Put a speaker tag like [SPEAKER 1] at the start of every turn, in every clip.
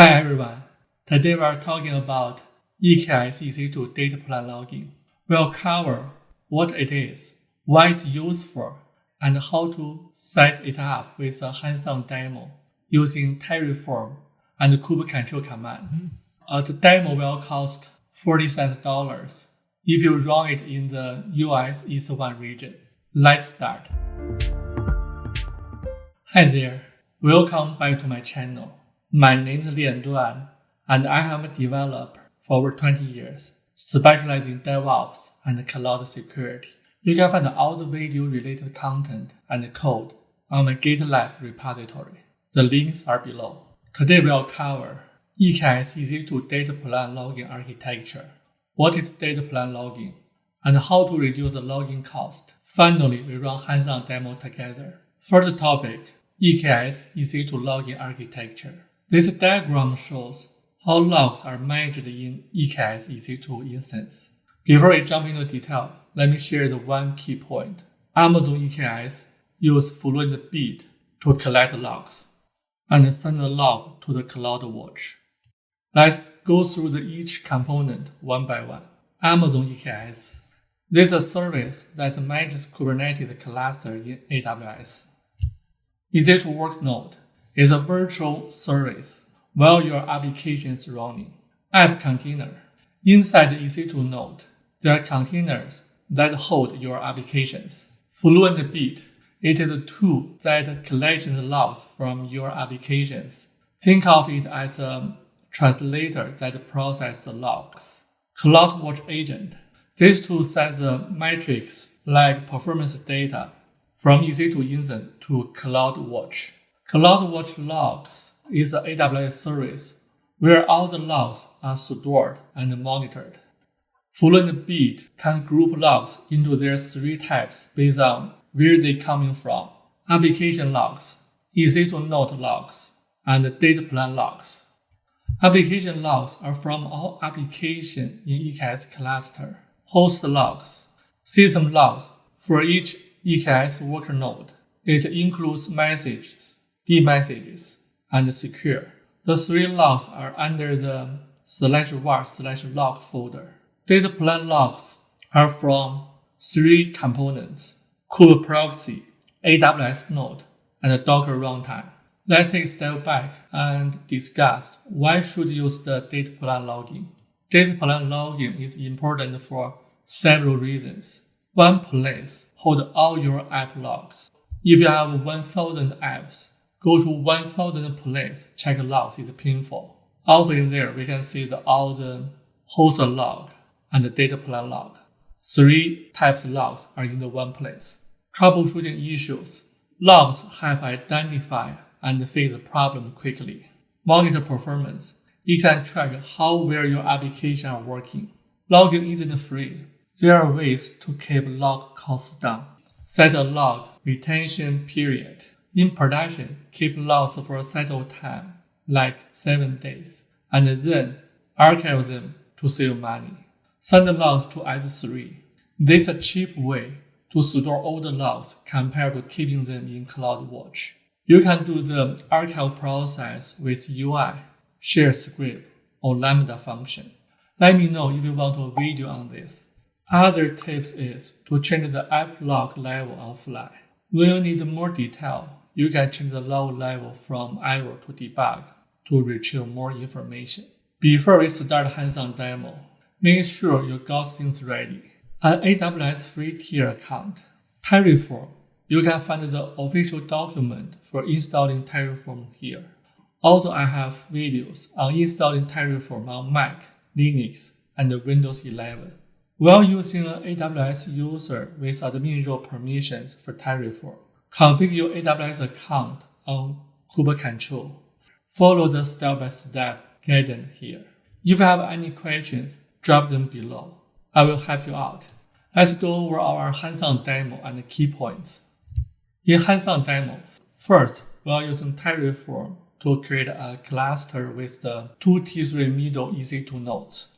[SPEAKER 1] Hi everyone, today we are talking about EKS EC2 Data Plan Logging. We'll cover what it is, why it's useful, and how to set it up with a hands-on demo using Terraform and kubectl command. The demo will cost $40 if you run it in the US East 1 region. Let's start. Hi there, welcome back to my channel. My name is Lian Duan, and I am a developer for over 20 years, specializing in DevOps and cloud security. You can find all the video-related content and code on my GitLab repository. The links are below. Today we'll cover EKS EC2 Data Plan Logging architecture, what is data plan logging, and how to reduce the logging cost. Finally, we run hands-on demo together. First topic, EKS EC2 logging architecture. This diagram shows how logs are managed in EKS EC2 instance. Before we jump into detail, let me share the one key point. Amazon EKS uses Fluent Bit to collect logs and send the log to the CloudWatch. Let's go through each component one by one. Amazon EKS. This is a service that manages Kubernetes cluster in AWS. EC2 Work Node is a virtual service while your application is running. App container. Inside the EC2 node, there are containers that hold your applications. Fluent Bit. It is a tool that collects the logs from your applications. Think of it as a translator that processes the logs. CloudWatch agent. This tool sends the metrics like performance data from EC2 instance to CloudWatch. CloudWatch Logs is an AWS service where all the logs are stored and monitored. Fluent Bit can group logs into their three types based on where they coming from: application logs, EC2 node logs, and data plan logs. Application logs are from all applications in EKS cluster. Host logs, system logs for each EKS worker node. It includes messages, messages, and secure. The three logs are under the /var/log folder. Data plan logs are from three components: kubectl, AWS node, and Docker runtime. Let's take a step back and discuss why should you use the data plan logging. Data plan logging is important for several reasons. One place holds all your app logs. If you have 1,000 apps, go to 1,000 place, check logs is painful. Also in there, we can see all the host log and the data plan log. Three types of logs are in the one place. Troubleshooting issues. Logs help identify and fix the problem quickly. Monitor performance. You can track how well your application are working. Logging isn't free. There are ways to keep log costs down. Set a log retention period. In production, keep logs for a settled time, like 7 days, and then archive them to save money. Send the logs to S3. This is a cheap way to store all the logs compared to keeping them in CloudWatch. You can do the archive process with UI, share script, or Lambda function. Let me know if you want a video on this. Other tips is to change the app log level on fly. When you need more detail, you can change the log level from error to debug to retrieve more information. Before we start hands-on demo, make sure you got things ready. An AWS free tier account. Terraform. You can find the official document for installing Terraform here. Also, I have videos on installing Terraform on Mac, Linux, and Windows 11. While using an AWS user with admin role permissions for Terraform, configure your AWS account on kubectl. Follow the step-by-step guidance here. If you have any questions, drop them below. I will help you out. Let's go over our hands-on demo and key points. In hands-on demo, first, we are using Terraform to create a cluster with the 2 T3 middle EC2 nodes.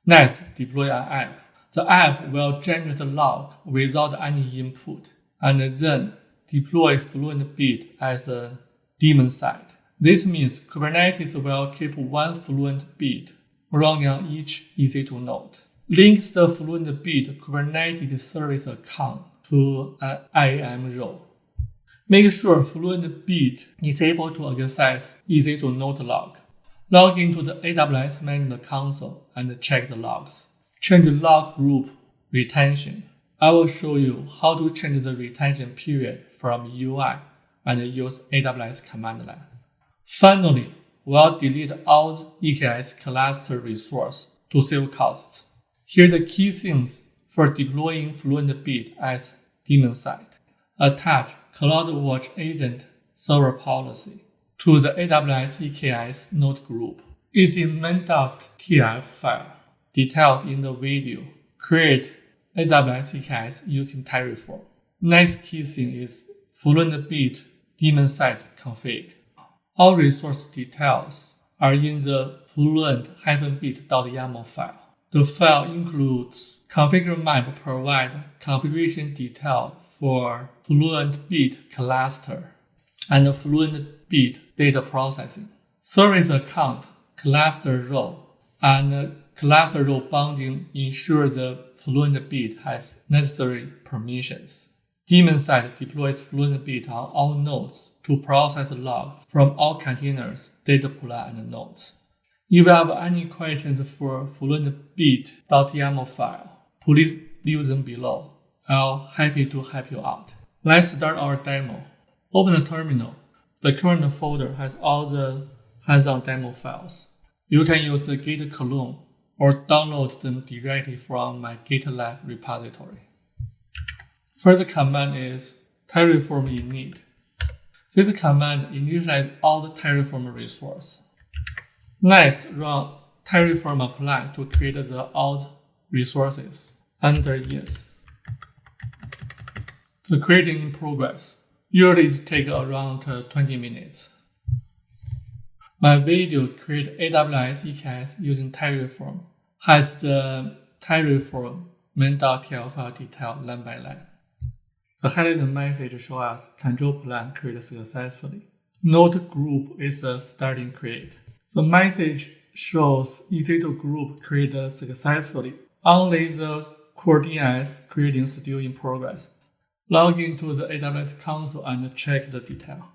[SPEAKER 1] Next, deploy an app. The app will generate a log without any input, and then deploy Fluent Bit as a daemon set. This means Kubernetes will keep one Fluent Bit running on each EC2 node. Links the Fluent Bit Kubernetes service account to an IAM role. Make sure Fluent Bit is able to access EC2 node log. Log into the AWS management console and check the logs. Change log group retention. I will show you how to change the retention period from UI and use AWS command line. Finally, we'll delete all EKS cluster resource to save costs. Here are the key things for deploying Fluent Bit as DaemonSet. Attach CloudWatch agent server policy to the AWS EKS node group. It's in main.tf file. Details in the video. Create AWS EKS using Terraform. Next key thing is Fluent Bit DaemonSet config. All resource details are in the fluent-bit.yaml file. The file includes configure map provide configuration detail for Fluent Bit cluster and Fluent Bit data processing. Service account, cluster role, and cluster role bounding ensure the Fluent Bit has necessary permissions. DaemonSet deploys Fluent Bit on all nodes to process logs from all containers, data plan, and nodes. If you have any questions for fluent-bit.yaml file, please leave them below. I'll happy to help you out. Let's start our demo. Open the terminal. The current folder has all the hands-on demo files. You can use the git clone or download them directly from my GitLab repository. First command is Terraform init. This command initializes all the Terraform resources. Next, run Terraform apply to create the alt resources. Enter yes. The creating in progress. Usually it takes around 20 minutes. My video create AWS EKS using Terraform has the Terraform main.tl file detail line by line. The highlighted message shows us control plan created successfully. Node group is a starting create. The message shows EC2 group created successfully. Only the core DNS creating still in progress. Log into the AWS console and check the detail.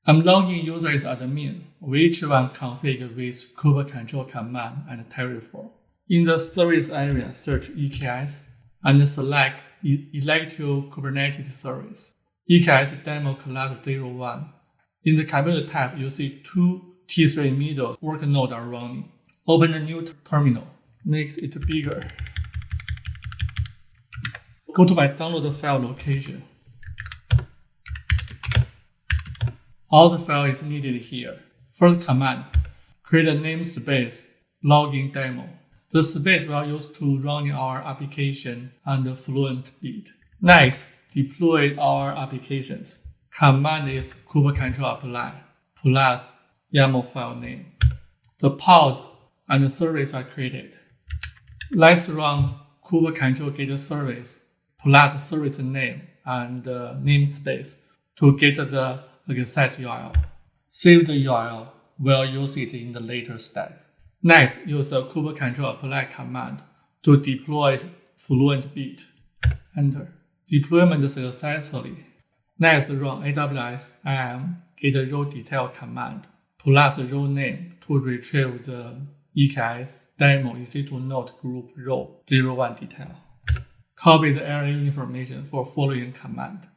[SPEAKER 1] I'm logging user as admin, which one config with kubectl command and Terraform. In the service area, search EKS and select Elective Kubernetes service. EKS demo class 01. In the computer tab, you see two T3 middle work nodes are running. Open a new terminal. Make it bigger. Go to my download file location. All the file is needed here. First command, create a namespace logging demo. The space we will use to run our application and Fluent Bit. Next, deploy our applications. Command is kubectl apply plus YAML file name. The pod and the service are created. Let's run kubectl get service plus service name and namespace to get the access URL. Save the URL. We'll use it in the later step. Next, use the kubectl apply command to deploy Fluent Bit. Enter. Deployment successfully. Next, run AWS IAM get row detail command plus row name to retrieve the EKS demo EC2 node group row 01 detail. Copy the area information for following command.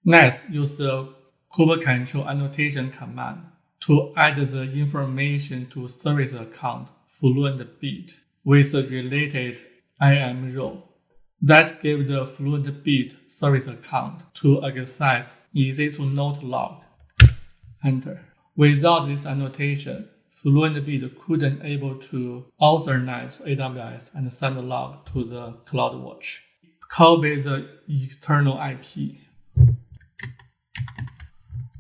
[SPEAKER 1] Next, use the kubectl annotation command to add the information to service account Fluent Bit with the related IAM role. That gives the Fluent Bit service account to access EC2 node log. Enter. Without this annotation, Fluent Bit couldn't able to authorize AWS and send the log to the CloudWatch. Copy the external IP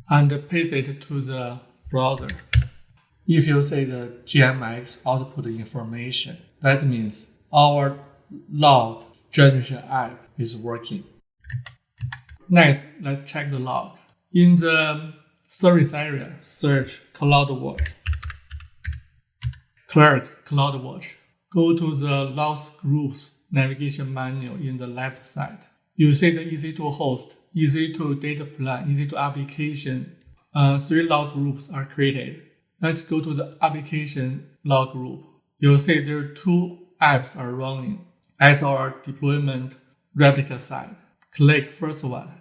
[SPEAKER 1] and paste it to the browser. If you see the JMX output information, that means our log generation app is working. Next, let's check the log. In the service area, search CloudWatch. Clerk CloudWatch. Go to the logs groups navigation menu in the left side. You see the EC2 host, EC2 data plan, EC2 application. 3 log groups are created. Let's go to the application log group. You'll see there are 2 apps are running as our deployment replica side. Click first one.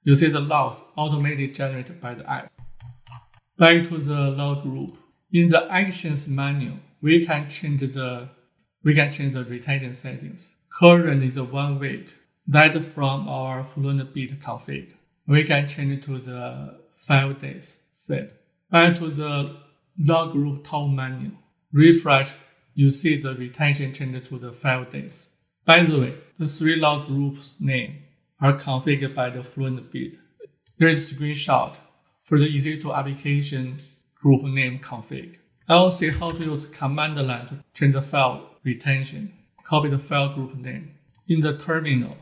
[SPEAKER 1] You see the logs automatically generated by the app. Back to the log group. In the actions menu, we can change the retention settings. Current is 1 week. That from our Fluent Bit config. We can change it to the 5 days. Save. Back to the log group top menu. Refresh. You see the retention changed to the 5 days. By the way, the 3 log groups name are configured by the Fluent Bit. Here is a screenshot for the EC2 application group name config. I'll see how to use command line to change the file retention. Copy the file group name. In the terminal,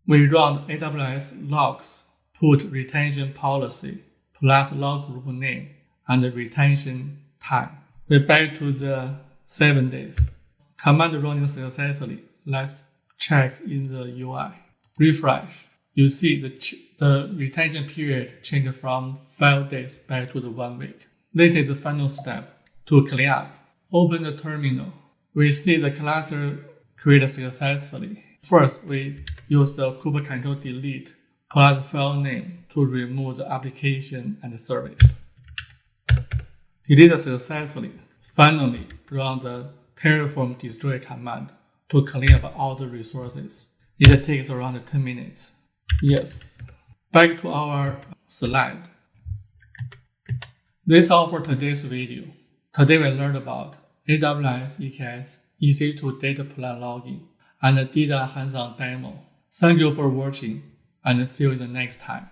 [SPEAKER 1] we run AWS logs, put retention policy plus log group name and the retention time. We back to the 7 days. Command running successfully. Let's check in the UI. Refresh. You see the retention period changed from 5 days back to the 1 week. This is the final step. To clean up, open the terminal. We see the cluster created successfully. First, we use the kubectl delete plus file name to remove the application and the service. Delete successfully. Finally, run the Terraform destroy command to clean up all the resources. It takes around 10 minutes. Yes. Back to our slide. This is all for today's video. Today we learned about AWS EKS EC2 Data Plan Logging and the data hands-on demo. Thank you for watching and see you in the next time.